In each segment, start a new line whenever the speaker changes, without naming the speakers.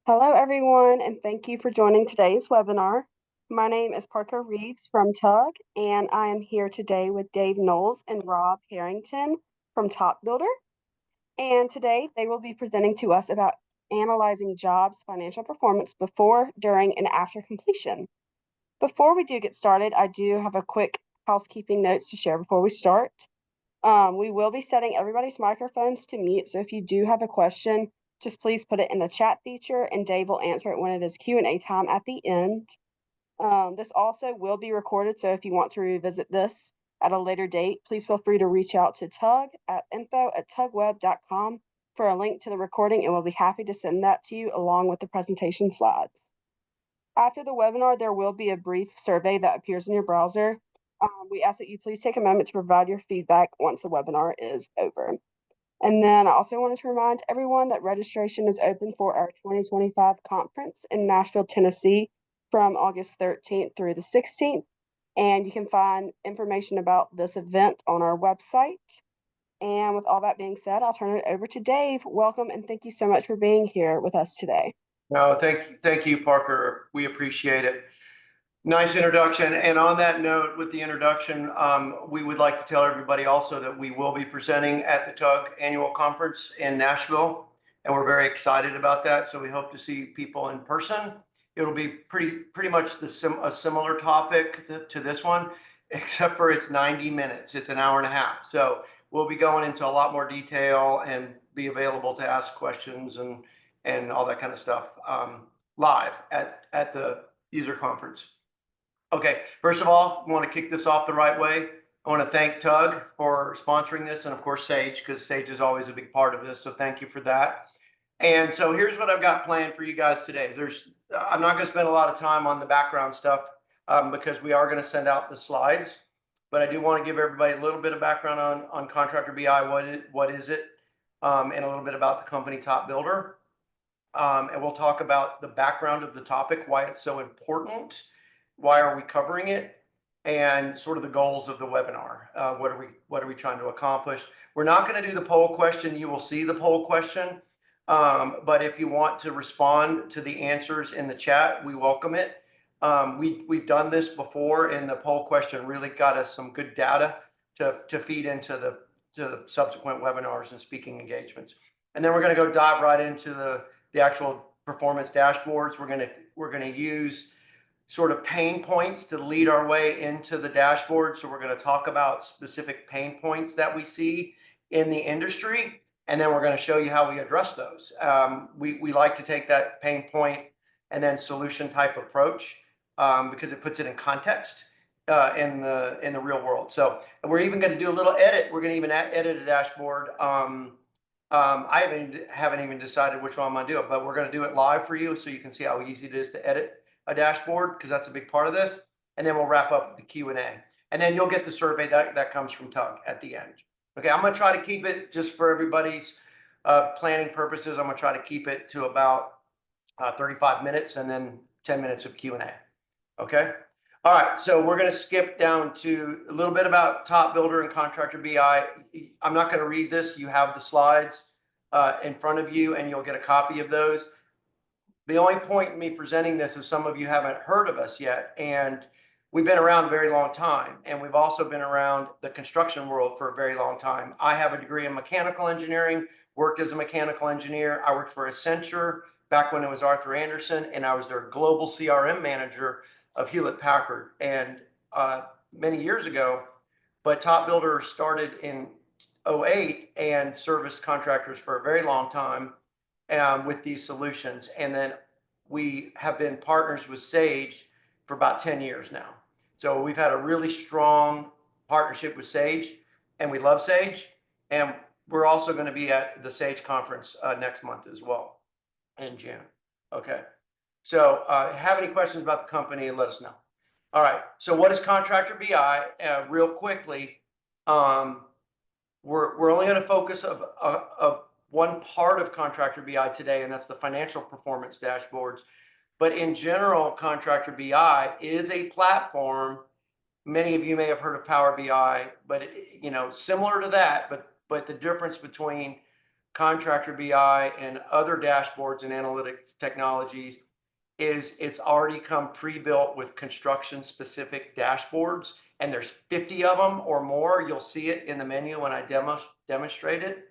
Hello, everyone, and thank you for joining today's webinar. My name is Parker Reeves from TUG, and I am here today with Dave Knowles and Rob Harrington from TopBuilder. And today they will be presenting to us about analyzing jobs' financial performance before, during, and after completion. Before we do get started, I do have a quick housekeeping notes to share before we start. We will be setting everybody's microphones to mute, so if you do have a question, just please put it in the chat feature and Dave will answer it when it is Q&A time at the end. This also will be recorded, so if you want to revisit this at a later date, please feel free to reach out to Tug at info@tugweb.com for a link to the recording, and we'll be happy to send that to you along with the presentation slides. After the webinar, there will be a brief survey that appears in your browser. We ask that you please take a moment to provide your feedback once the webinar is over. And then I also wanted to remind everyone that registration is open for our 2025 conference in Nashville, Tennessee from August 13th through the 16th. And you can find information about this event on our website. And with all that being said, I'll turn it over to Dave. Welcome and thank you so much for being here with us today.
No, thank you, Parker. We appreciate it. Nice introduction. And on that note, with the introduction, we would like to tell everybody also that we will be presenting at the TUG annual conference in Nashville, and we're very excited about that. So we hope to see people in person. It'll be pretty much a similar topic to this one, except for it's 90 minutes. It's an hour and a half. So we'll be going into a lot more detail and be available to ask questions and all that kind of stuff live at the user conference. Okay, first of all, I want to kick this off the right way. I want to thank TUG for sponsoring this, and of course Sage, because Sage is always a big part of this, so thank you for that. And so here's what I've got planned for you guys today. I'm not going to spend a lot of time on the background stuff because we are going to send out the slides, but I do want to give everybody a little bit of background on Contractor BI, what is it, and a little bit about the company TopBuilder. And we'll talk about the background of the topic, why it's so important, why are we covering it, and sort of the goals of the webinar. What are we trying to accomplish? We're not going to do the poll question. You will see the poll question, but if you want to respond to the answers in the chat, we welcome it. We've done this before, and the poll question really got us some good data to feed into the subsequent webinars and speaking engagements. And then we're going to go dive right into the actual performance dashboards. We're going to use sort of pain points to lead our way into the dashboard. So we're going to talk about specific pain points that we see in the industry, and then we're going to show you how we address those. We like to take that pain point and then solution type approach because it puts it in context in the real world. So we're even going to do a little edit. We're going to even edit a dashboard. I haven't even decided which one I'm going to do it, but we're going to do it live for you so you can see how easy it is to edit a dashboard, because that's a big part of this. And then we'll wrap up with the Q&A. And then you'll get the survey that comes from TUG at the end. Okay, I'm going to try to keep it, just for everybody's planning purposes, I'm going to try to keep it to about 35 minutes and then 10 minutes of Q&A. Okay? All right, so we're going to skip down to a little bit about TopBuilder and Contractor BI. I'm not going to read this. You have the slides in front of you, and you'll get a copy of those. The only point in me presenting this is some of you haven't heard of us yet, and we've been around a very long time, and we've also been around the construction world for a very long time. I have a degree in mechanical engineering, worked as a mechanical engineer. I worked for Accenture back when it was Arthur Andersen, and I was their global CRM manager of Hewlett Packard, and many years ago. But TopBuilder started in 2008 and serviced contractors for a very long time with these solutions. And then we have been partners with Sage for about 10 years now. So we've had a really strong partnership with Sage, and we love Sage. And we're also going to be at the Sage conference next month as well in June. Okay. So have any questions about the company, let us know. All right. So what is Contractor BI? Real quickly, we're only going to focus of one part of Contractor BI today, and that's the financial performance dashboards. But in general, Contractor BI is a platform. Many of you may have heard of Power BI, but similar to that. But the difference between Contractor BI and other dashboards and analytics technologies is it's already come pre-built with construction specific dashboards, and there's 50 of them or more. You'll see it in the menu when I demonstrate it.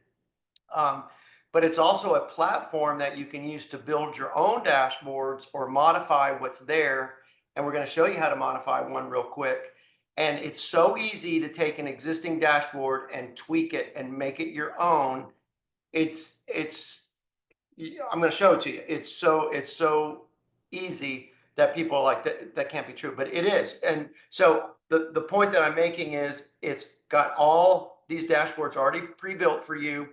But it's also a platform that you can use to build your own dashboards or modify what's there. And we're going to show you how to modify one real quick. And it's so easy to take an existing dashboard and tweak it and make it your own. I'm going to show it to you. It's so easy that people are like that can't be true, but it is. And so the point that I'm making is it's got all these dashboards already pre-built for you.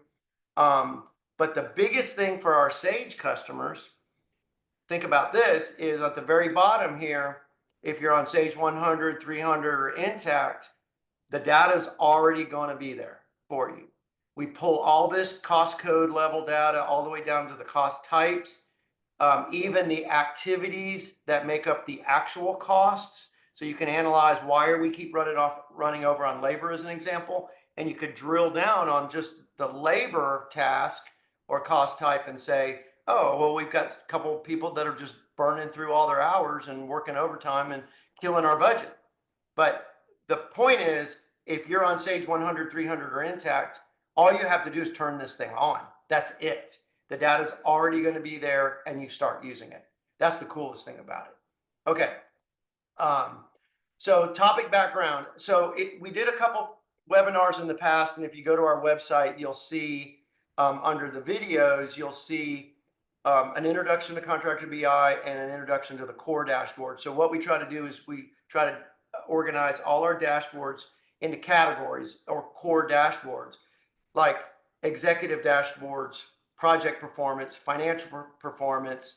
But the biggest thing for our Sage customers, think about this, is at the very bottom here, if you're on Sage 100, 300, or Intact, the data is already going to be there for you. We pull all this cost code level data all the way down to the cost types, even the activities that make up the actual costs. So you can analyze why are we keep running over on labor as an example, and you could drill down on just the labor task or cost type and say, oh, well, we've got a couple of people that are just burning through all their hours and working overtime and killing our budget. But the point is, if you're on Sage 100, 300, or Intact, all you have to do is turn this thing on. That's it. The data is already going to be there and you start using it. That's the coolest thing about it. Okay. So topic background. So we did a couple webinars in the past, and if you go to our website, you'll see under the videos, you'll see an introduction to Contractor BI and an introduction to the core dashboard. So what we try to do is we try to organize all our dashboards into categories or core dashboards, like executive dashboards, project performance, financial performance,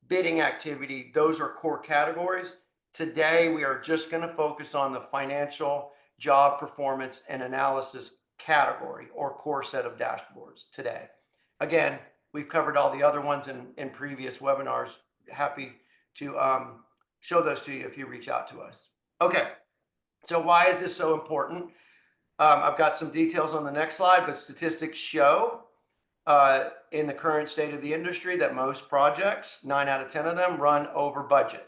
bidding activity. Those are core categories. Today, we are just going to focus on the financial job performance and analysis category or core set of dashboards today. Again, we've covered all the other ones in previous webinars. Happy to show those to you if you reach out to us. Okay, so why is this so important? I've got some details on the next slide, but statistics show in the current state of the industry that most projects, 9 out of 10 of them, run over budget.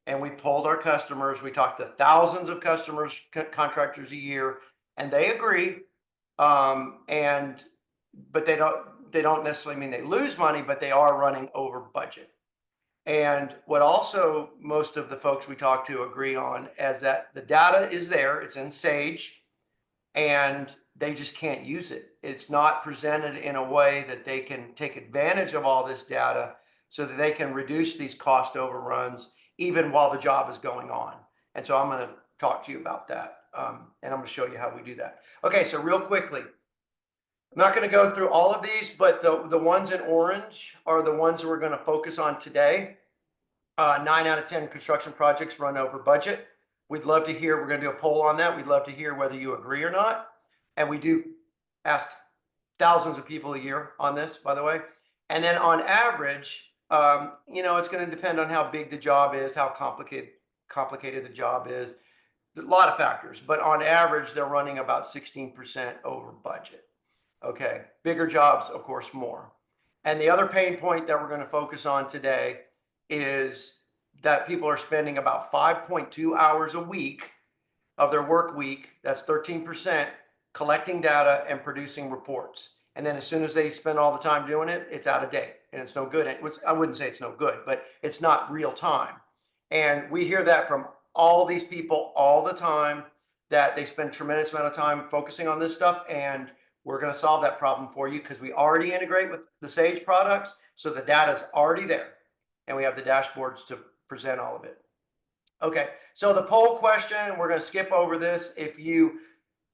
And we polled our customers. We talked to thousands of customers, contractors a year, and they agree. But they don't necessarily mean they lose money, but they are running over budget. And what also most of the folks we talk to agree on is that the data is there, it's in Sage, and they just can't use it. It's not presented in a way that they can take advantage of all this data so that they can reduce these cost overruns even while the job is going on. And so I'm going to talk to you about that. And I'm going to show you how we do that. Okay, so real quickly, I'm not going to go through all of these, but the ones in orange are the ones that we're going to focus on today. 9 out of 10 construction projects run over budget. We'd love to hear, we're going to do a poll on that. We'd love to hear whether you agree or not. And we do ask thousands of people a year on this, by the way. And then on average, it's going to depend on how big the job is, how complicated the job is, a lot of factors. But on average, they're running about 16% over budget. Okay, bigger jobs, of course, more. And the other pain point that we're going to focus on today is that people are spending about 5.2 hours a week of their work week, that's 13%, collecting data and producing reports. And then as soon as they spend all the time doing it, it's out of date and it's no good. I wouldn't say it's no good, but it's not real time. And we hear that from all these people all the time, that they spend a tremendous amount of time focusing on this stuff. And we're going to solve that problem for you because we already integrate with the Sage products. So the data is already there and we have the dashboards to present all of it. Okay, so the poll question, we're going to skip over this. If you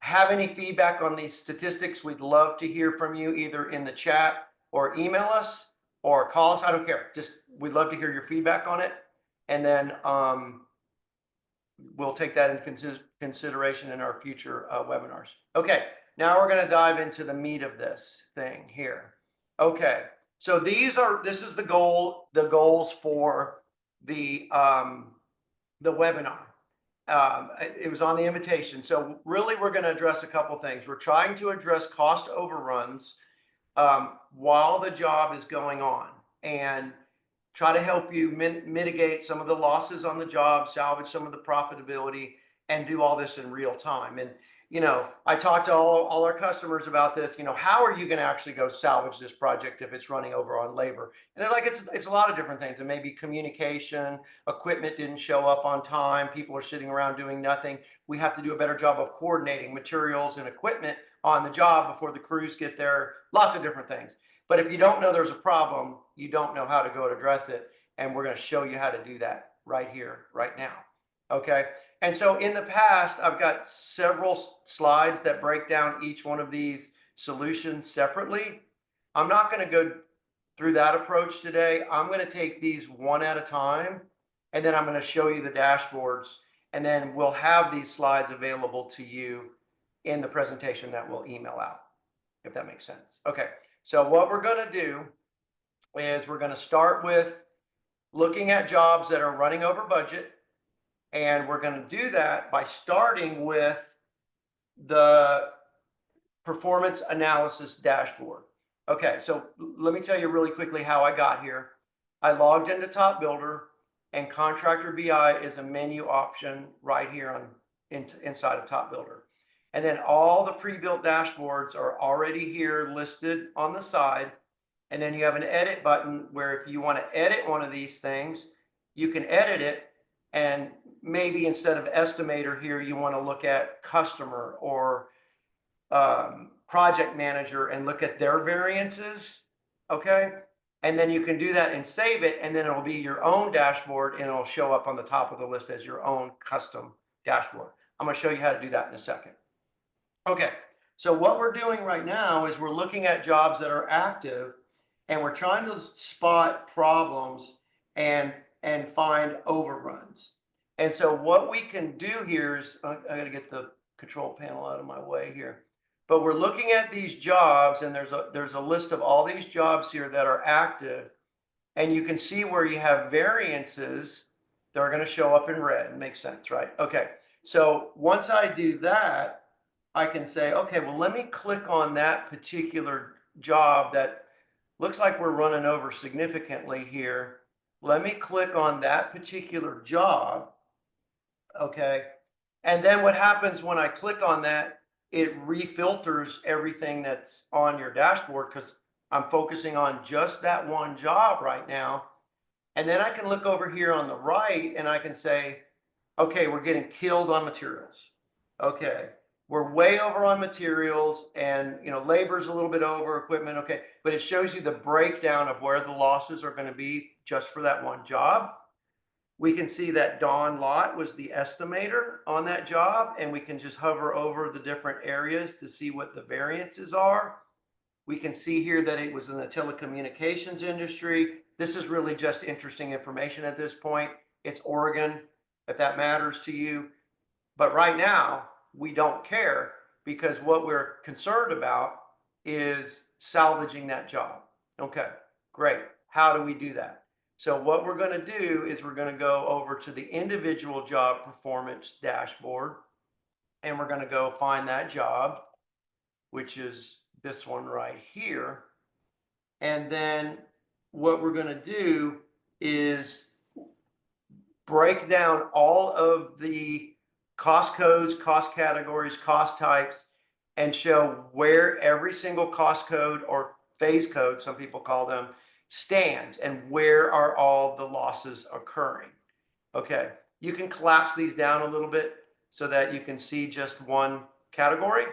have any feedback on these statistics, we'd love to hear from you either in the chat or email us or call us. I don't care. Just we'd love to hear your feedback on it. And then we'll take that into consideration in our future webinars. Okay, now we're going to dive into the meat of this thing here. Okay, so this is the goals for the webinar. It was on the invitation. So really, we're going to address a couple things. We're trying to address cost overruns while the job is going on and try to help you mitigate some of the losses on the job, salvage some of the profitability, and do all this in real time. And I talked to all our customers about this. How are you going to actually go salvage this project if it's running over on labor? And they're like, it's a lot of different things. It may be communication, equipment didn't show up on time, people are sitting around doing nothing. We have to do a better job of coordinating materials and equipment on the job before the crews get there. Lots of different things. But if you don't know there's a problem, you don't know how to go to address it. And we're going to show you how to do that right here, right now. Okay. And so in the past, I've got several slides that break down each one of these solutions separately. I'm not going to go through that approach today. I'm going to take these one at a time, and then I'm going to show you the dashboards, and then we'll have these slides available to you in the presentation that we'll email out, if that makes sense. Okay, so what we're going to do is we're going to start with looking at jobs that are running over budget. And we're going to do that by starting with the performance analysis dashboard. Okay, so let me tell you really quickly how I got here. I logged into TopBuilder, and Contractor BI is a menu option right here inside of TopBuilder. And then all the pre-built dashboards are already here listed on the side. And then you have an edit button where if you want to edit one of these things, you can edit it. And maybe instead of estimator here, you want to look at customer or project manager and look at their variances. Okay. And then you can do that and save it. And then it'll be your own dashboard, and it'll show up on the top of the list as your own custom dashboard. I'm going to show you how to do that in a second. Okay. So what we're doing right now is we're looking at jobs that are active, and we're trying to spot problems and find overruns. And so what we can do here is, I got to get the control panel out of my way here, but we're looking at these jobs, and there's a list of all these jobs here that are active, and you can see where you have variances that are going to show up in red. Makes sense, right? Okay, so once I do that, I can say, okay, well, let me click on that particular job that looks like we're running over significantly here. Let me click on that particular job. Okay. And then what happens when I click on that, it refilters everything that's on your dashboard because I'm focusing on just that one job right now. And then I can look over here on the right and I can say, okay, we're getting killed on materials. Okay. We're way over on materials, and labor's a little bit over, equipment. Okay. But it shows you the breakdown of where the losses are going to be just for that one job. We can see that Don Lott was the estimator on that job, and we can just hover over the different areas to see what the variances are. We can see here that it was in the telecommunications industry. This is really just interesting information at this point. It's Oregon, if that matters to you. But right now, we don't care, because what we're concerned about is salvaging that job. Okay, great. How do we do that? So what we're going to do is we're going to go over to the individual job performance dashboard, and we're going to go find that job, which is this one right here. And then what we're going to do is break down all of the cost codes, cost categories, cost types, and show where every single cost code or phase code, some people call them, stands, and where are all the losses occurring. Okay, you can collapse these down a little bit so that you can see just one category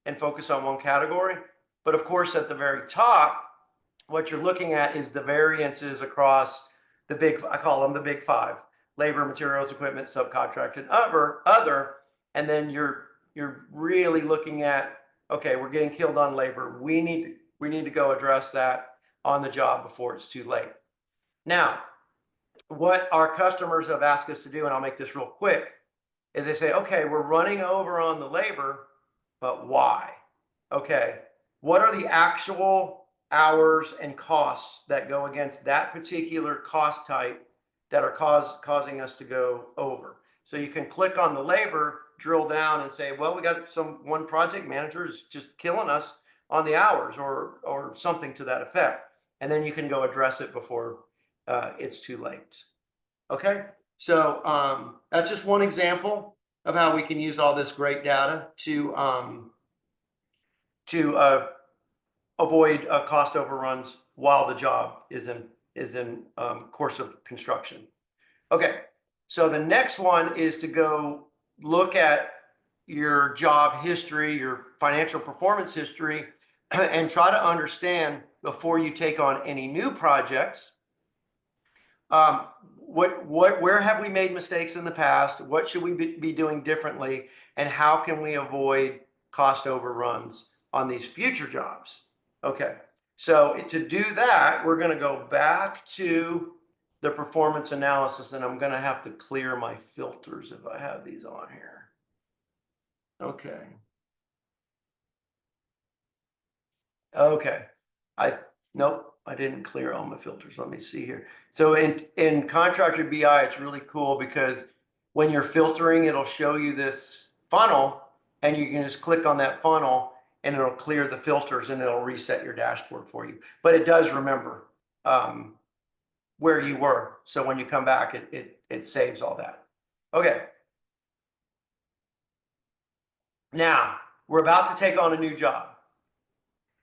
and focus on one category. But of course, at the very top, what you're looking at is the variances across the big, I call them the big five: labor, materials, equipment, subcontract, and other. And then you're really looking at, okay, we're getting killed on labor. We need to go address that on the job before it's too late. Now, what our customers have asked us to do, and I'll make this real quick, is they say, okay, we're running over on the labor, but why? Okay, what are the actual hours and costs that go against that particular cost type that are causing us to go over? So you can click on the labor, drill down, and say, well, we got one project manager is just killing us on the hours or something to that effect. And then you can go address it before it's too late. Okay, so that's just one example of how we can use all this great data to avoid cost overruns while the job is in course of construction. Okay, so the next one is to go look at your job history, your financial performance history, and try to understand before you take on any new projects. Where have we made mistakes in the past? What should we be doing differently? And how can we avoid cost overruns on these future jobs? Okay, so to do that, we're going to go back to the performance analysis, and I'm going to have to clear my filters if I have these on here. Okay. Okay. Nope, I didn't clear all my filters. Let me see here. So in Contractor BI, it's really cool because when you're filtering, it'll show you this funnel, and you can just click on that funnel and it'll clear the filters and it'll reset your dashboard for you. But it does remember where you were. So when you come back, it saves all that. Okay. Now, we're about to take on a new job.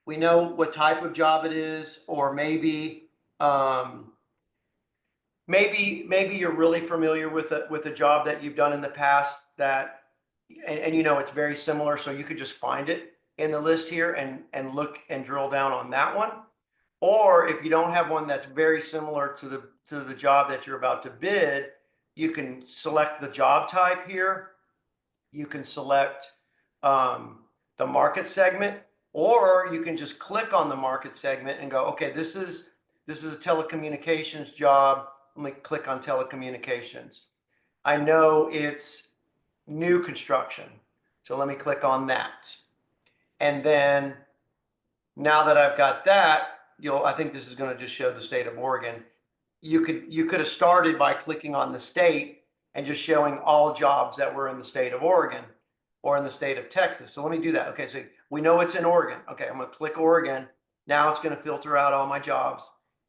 We know what type of job it is, or maybe maybe you're really familiar with a job that you've done in the past that, and you know it's very similar, so you could just find it in the list here and look and drill down on that one. Or if you don't have one that's very similar to the job that you're about to bid, you can select the job type here. You can select the market segment, or you can just click on the market segment and go, okay, this is a telecommunications job. Let me click on telecommunications. I know it's new construction, so let me click on that. And then now that I've got that, I think this is going to just show the state of Oregon. You could have started by clicking on the state and just showing all jobs that were in the state of Oregon or in the state of Texas. So let me do that. Okay, so we know it's in Oregon. Okay, I'm going to click Oregon. Now it's going to filter out all my jobs,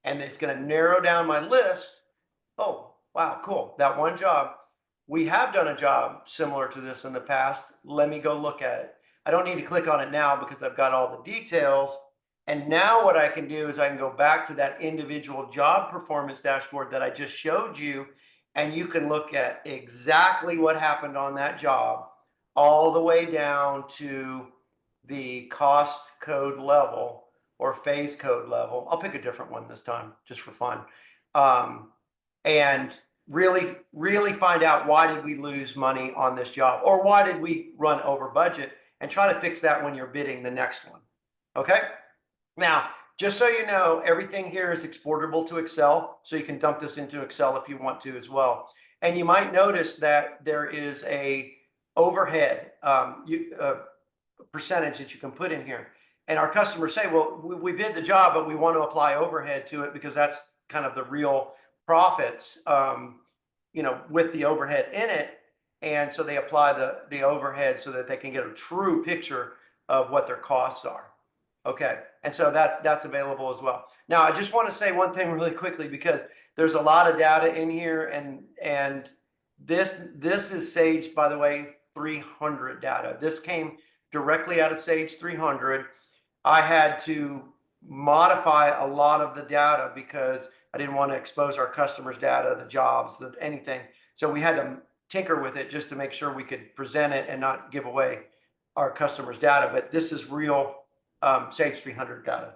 and it's going to narrow down my list. Oh, wow, cool. That one job. We have done a job similar to this in the past. Let me go look at it. I don't need to click on it now because I've got all the details. And now what I can do is I can go back to that individual job performance dashboard that I just showed you, and you can look at exactly what happened on that job all the way down to the cost code level or phase code level. I'll pick a different one this time just for fun. And really find out, why did we lose money on this job, or why did we run over budget, and try to fix that when you're bidding the next one. Okay. Now, just so you know, everything here is exportable to Excel, so you can dump this into Excel if you want to as well. And you might notice that there is a overhead percentage that you can put in here. And our customers say, well, we bid the job, but we want to apply overhead to it because that's kind of the real profits, with the overhead in it. And so they apply the overhead so that they can get a true picture of what their costs are. Okay, and so that's available as well. Now, I just want to say one thing really quickly, because there's a lot of data in here, and this is Sage, by the way, 300 data. This came directly out of Sage 300. I had to modify a lot of the data because I didn't want to expose our customers' data, the jobs, anything. So we had to tinker with it just to make sure we could present it and not give away our customers' data. But this is real Sage 300 data,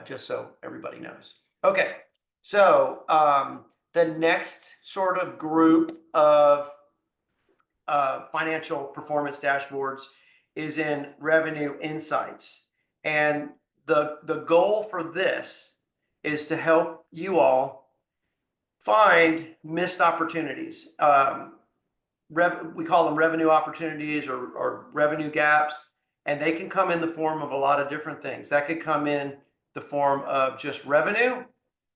just so everybody knows. Okay, so the next sort of group of financial performance dashboards is in Revenue Insights. And the goal for this is to help you all find missed opportunities. We call them revenue opportunities or revenue gaps. And they can come in the form of a lot of different things. That could come in the form of just revenue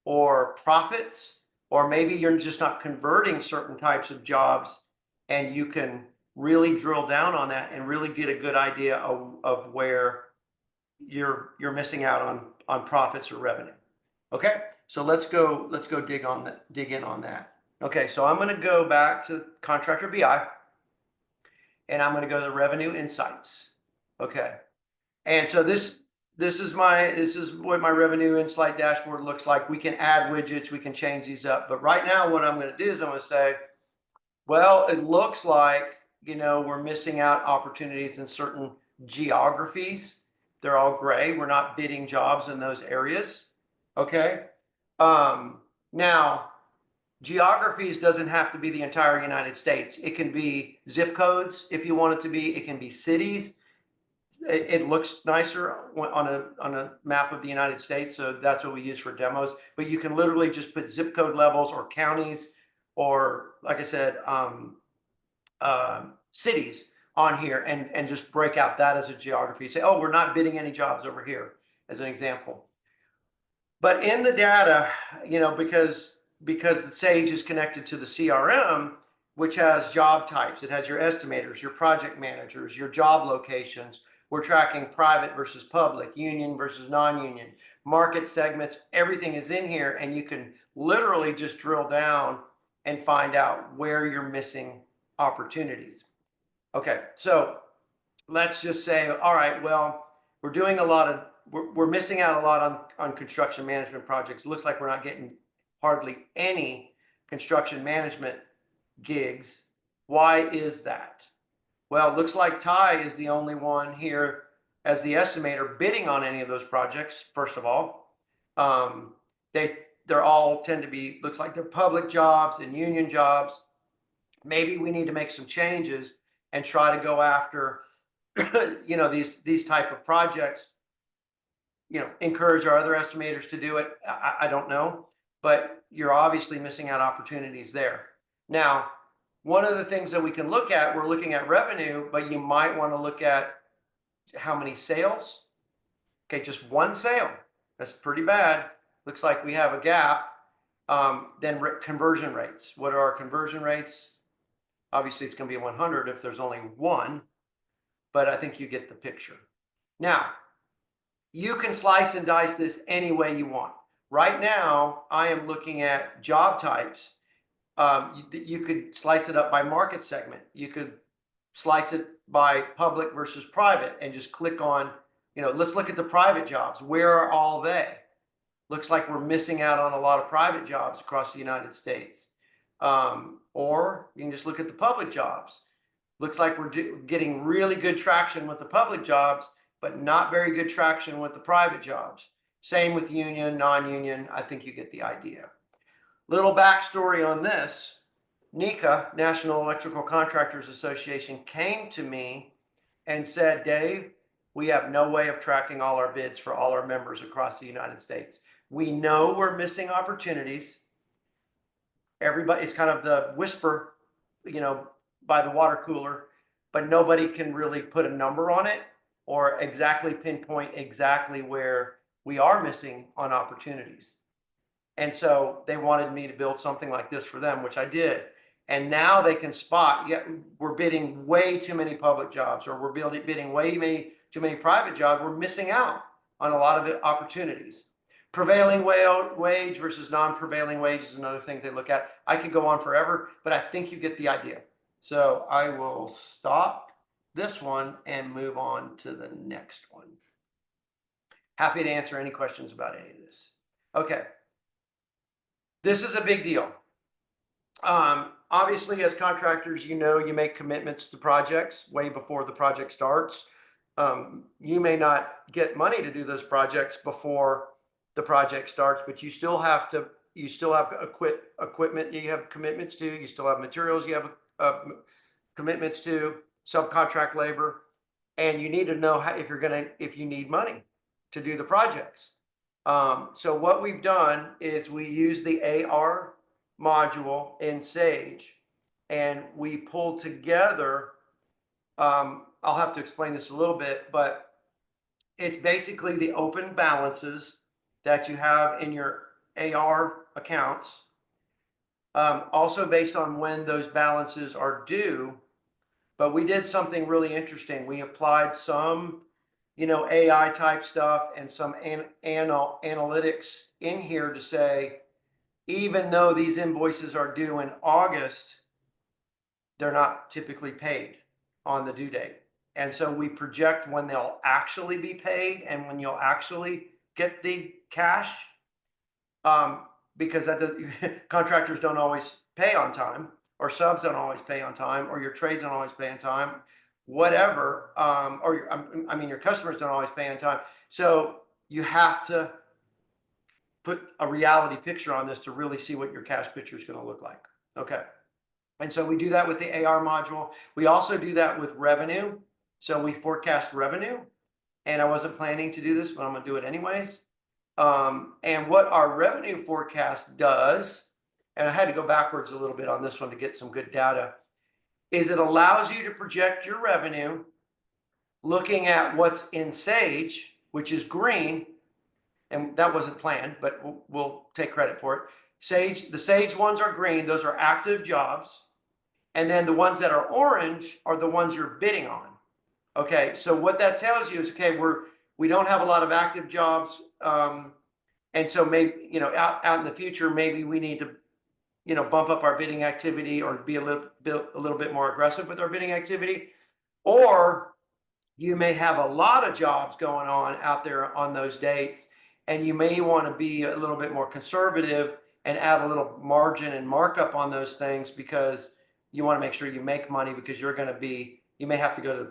or profits, or maybe you're just not converting certain types of jobs, and you can really drill down on that and really get a good idea of where you're missing out on profits or revenue. Okay, so let's go dig in on that. Okay, so I'm going to go back to Contractor BI, and I'm going to go to the Revenue Insights. Okay, and so this is what my Revenue Insight dashboard looks like. We can add widgets, we can change these up, but right now what I'm going to do is I'm going to say, well, it looks like, we're missing out opportunities in certain geographies. They're all gray. We're not bidding jobs in those areas. Okay. Now, geographies doesn't have to be the entire United States. It can be zip codes if you want it to be. It can be cities. It looks nicer on a map of the United States, so that's what we use for demos. But you can literally just put zip code levels or counties, or like I said, cities on here, and just break out that as a geography. Say, oh, we're not bidding any jobs over here, as an example. But in the data, because the Sage is connected to the CRM, which has job types, it has your estimators, your project managers, your job locations. We're tracking private versus public, union versus non-union, market segments. Everything is in here, and you can literally just drill down and find out where you're missing opportunities. Okay, so let's just say, all right, well, we're missing out a lot on construction management projects. It looks like we're not getting hardly any construction management gigs. Why is that? Well, it looks like Ty is the only one here as the estimator bidding on any of those projects. First of all, they're all tend to be, looks like they're public jobs and union jobs. Maybe we need to make some changes and try to go after these type of projects. Encourage our other estimators to do it. I don't know, but you're obviously missing out opportunities there. Now, one of the things that we can look at, we're looking at revenue, but you might want to look at how many sales. Okay, just one sale. That's pretty bad. Looks like we have a gap. Then conversion rates. What are our conversion rates? Obviously, it's going to be 100 if there's only one, but I think you get the picture. Now, you can slice and dice this any way you want. Right now, I am looking at job types. You could slice it up by market segment. You could slice it by public versus private and just click on, let's look at the private jobs. Where are all they? Looks like we're missing out on a lot of private jobs across the United States. Or you can just look at the public jobs. Looks like we're getting really good traction with the public jobs, but not very good traction with the private jobs. Same with union, non-union. I think you get the idea. Little backstory on this. NECA, National Electrical Contractors Association, came to me and said, Dave, we have no way of tracking all our bids for all our members across the United States. We know we're missing opportunities. Everybody, it's kind of the whisper, by the water cooler, but nobody can really put a number on it or exactly pinpoint exactly where we are missing on opportunities. And so they wanted me to build something like this for them, which I did. And now they can spot, we're bidding way too many public jobs, or we're bidding way too many private jobs. We're missing out on a lot of opportunities. Prevailing wage versus non-prevailing wage is another thing they look at. I could go on forever, but I think you get the idea. So I will stop this one and move on to the next one. Happy to answer any questions about any of this. Okay. This is a big deal. Obviously, as contractors, you make commitments to projects way before the project starts. You may not get money to do those projects before the project starts, but you still have equipment you have commitments to. You still have materials you have commitments to, subcontract labor, and you need to know if you need money to do the projects. So what we've done is we use the AR module in Sage, and we pull together, I'll have to explain this a little bit, but it's basically the open balances that you have in your AR accounts, also based on when those balances are due. But we did something really interesting. We applied some AI type stuff and some analytics in here to say, even though these invoices are due in August, they're not typically paid on the due date. And so we project when they'll actually be paid and when you'll actually get the cash. Because contractors don't always pay on time, or subs don't always pay on time, or your trades don't always pay on time, whatever. Your customers don't always pay on time. So you have to put a reality picture on this to really see what your cash picture is going to look like. Okay. And so we do that with the AR module. We also do that with revenue. So we forecast revenue. And I wasn't planning to do this, but I'm going to do it anyways. And what our revenue forecast does, and I had to go backwards a little bit on this one to get some good data, is it allows you to project your revenue looking at what's in Sage, which is green, and that wasn't planned, but we'll take credit for it. The Sage ones are green, those are active jobs. And then the ones that are orange are the ones you're bidding on. Okay, so what that tells you is, okay, we don't have a lot of active jobs. And so maybe, out in the future, maybe we need to, bump up our bidding activity or be a little bit more aggressive with our bidding activity. Or you may have a lot of jobs going on out there on those dates, and you may want to be a little bit more conservative and add a little margin and markup on those things because you want to make sure you make money, because you may have to go to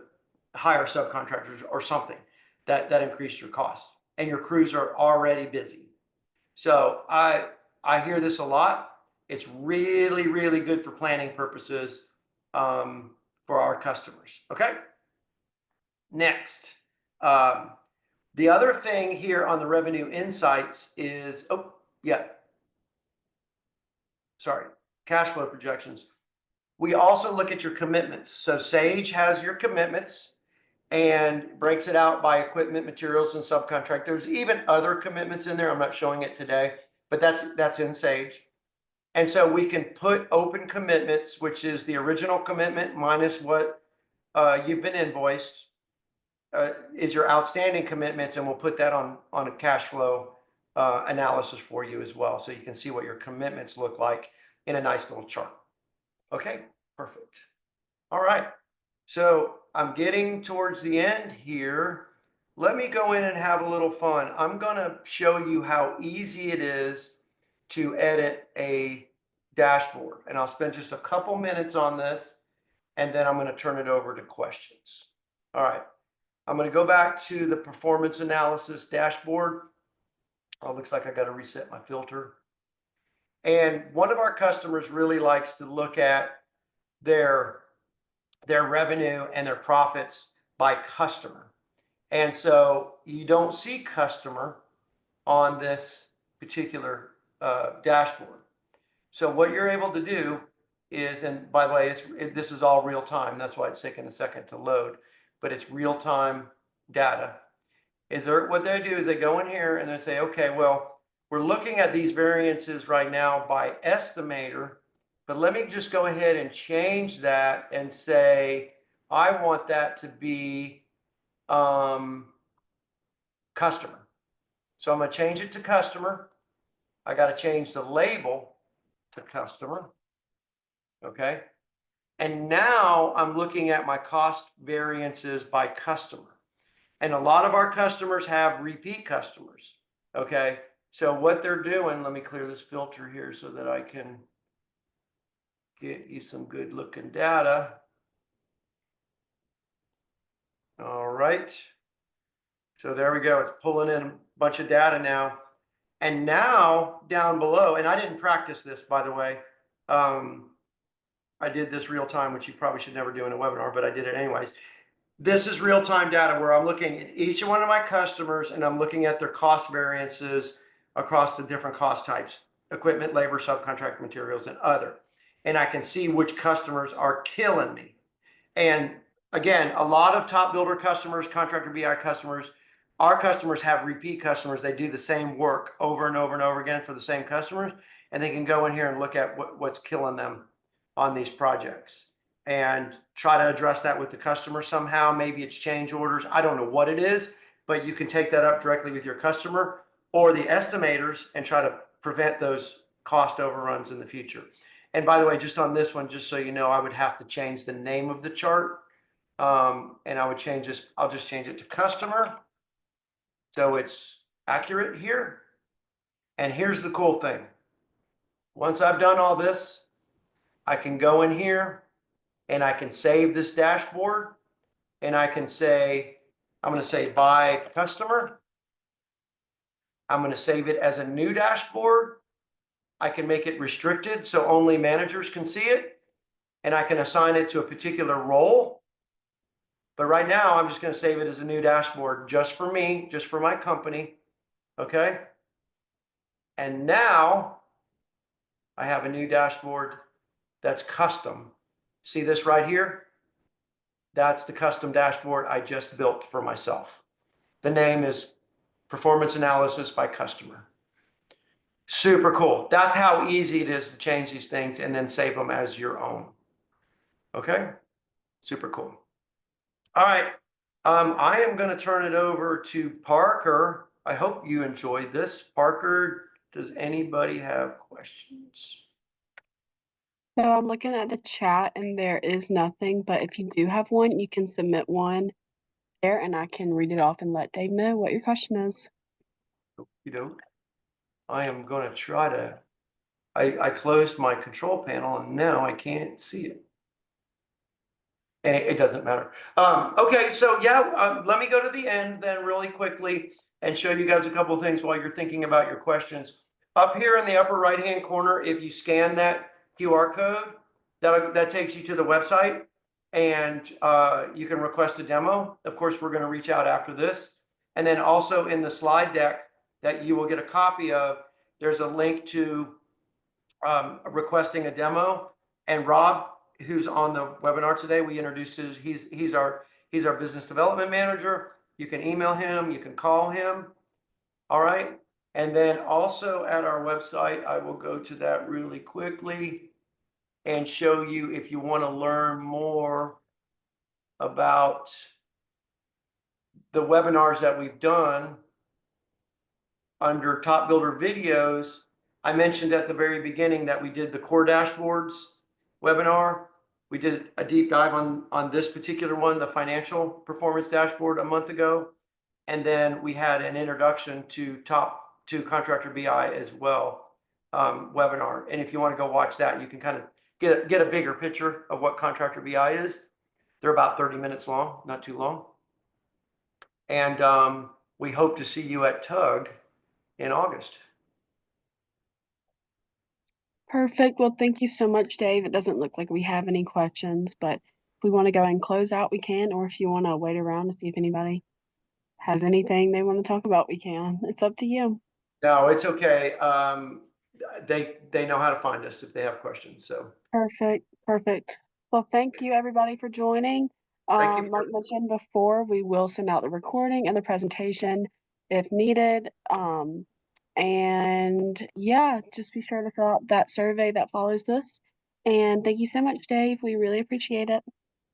hire subcontractors or something that increase your costs, and your crews are already busy. So I hear this a lot. It's really, really good for planning purposes for our customers. Okay. Next, the other thing here on the revenue insights is, cash flow projections. We also look at your commitments. So Sage has your commitments and breaks it out by equipment, materials, and subcontract. There's even other commitments in there. I'm not showing it today, but that's in Sage. And so we can put open commitments, which is the original commitment minus what you've been invoiced, is your outstanding commitments, and we'll put that on a cash flow analysis for you as well, so you can see what your commitments look like in a nice little chart. Okay, perfect. All right, so I'm getting towards the end here. Let me go in and have a little fun. I'm gonna show you how easy it is to edit a dashboard, and I'll spend just a couple minutes on this, and then I'm gonna turn it over to questions. All right, I'm gonna go back to the performance analysis dashboard. Oh, looks like I gotta reset my filter. And one of our customers really likes to look at their revenue and their profits by customer. And so you don't see customer on this particular dashboard. So what you're able to do is, and by the way, this is all real time. That's why it's taking a second to load, but it's real time data. What they do is they go in here and they say, okay, well, we're looking at these variances right now by estimator, but let me just go ahead and change that and say, I want that to be customer. So I'm going to change it to customer. I got to change the label to customer. Okay. And now I'm looking at my cost variances by customer. And a lot of our customers have repeat customers. Okay. So what they're doing, let me clear this filter here so that I can get you some good looking data. All right. So there we go. It's pulling in a bunch of data now. And now down below, and I didn't practice this, by the way. I did this real time, which you probably should never do in a webinar, but I did it anyways. This is real time data where I'm looking at each one of my customers and I'm looking at their cost variances across the different cost types: equipment, labor, subcontract, materials, and other. And I can see which customers are killing me. And again, a lot of TopBuilder customers, Contractor BI customers, our customers have repeat customers. They do the same work over and over and over again for the same customers, and they can go in here and look at what's killing them on these projects. and try to address that with the customer somehow. Maybe it's change orders. I don't know what it is, but you can take that up directly with your customer or the estimators and try to prevent those cost overruns in the future. And by the way, just on this one, just so you know, I would have to change the name of the chart. And I would change this, I'll just change it to customer. So it's accurate here. And here's the cool thing. Once I've done all this, I can go in here and I can save this dashboard and I can say, I'm going to say by customer. I'm going to save it as a new dashboard. I can make it restricted so only managers can see it. And I can assign it to a particular role. But right now, I'm just going to save it as a new dashboard just for me, just for my company. Okay. And now I have a new dashboard that's custom. See this right here? That's the custom dashboard I just built for myself. The name is Performance Analysis by Customer. Super cool. That's how easy it is to change these things and then save them as your own. Okay? Super cool. All right. I am going to turn it over to Parker. I hope you enjoyed this. Parker, does anybody have questions?
So I'm looking at the chat and there is nothing, but if you do have one, you can submit one there and I can read it off and let Dave know what your question is.
You know, I am going to try to, I closed my control panel and now I can't see it. And it doesn't matter. Okay, so yeah, let me go to the end then really quickly and show you guys a couple of things while you're thinking about your questions. Up here in the upper right-hand corner, if you scan that QR code, that takes you to the website and you can request a demo. Of course, we're going to reach out after this. And then also in the slide deck that you will get a copy of, there's a link to requesting a demo. And Rob, who's on the webinar today, we introduced his, he's our business development manager. You can email him, you can call him. All right. And then also at our website, I will go to that really quickly and show you if you want to learn more about the webinars that we've done under TopBuilder videos. I mentioned at the very beginning that we did the core dashboards webinar. We did a deep dive on this particular one, the financial performance dashboard, a month ago. And then we had an introduction to Contractor BI as well webinar. And if you want to go watch that, you can kind of get a bigger picture of what Contractor BI is. They're about 30 minutes long, not too long. And we hope to see you at TUG in August.
Perfect. Well, thank you so much, Dave. It doesn't look like we have any questions, but if we want to go and close out, we can, or if you want to wait around to see if anybody has anything they want to talk about, we can. It's up to you.
No, it's okay. They know how to find us if they have questions. So
Perfect. Perfect. Well, thank you everybody for joining.
thank you.
Like mentioned before, we will send out the recording and the presentation if needed. And yeah, just be sure to fill out that survey that follows this. And thank you so much, Dave. We really appreciate it.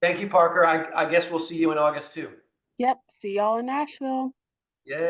Thank you, Parker. I guess we'll see you in August too.
Yep. See y'all in Nashville.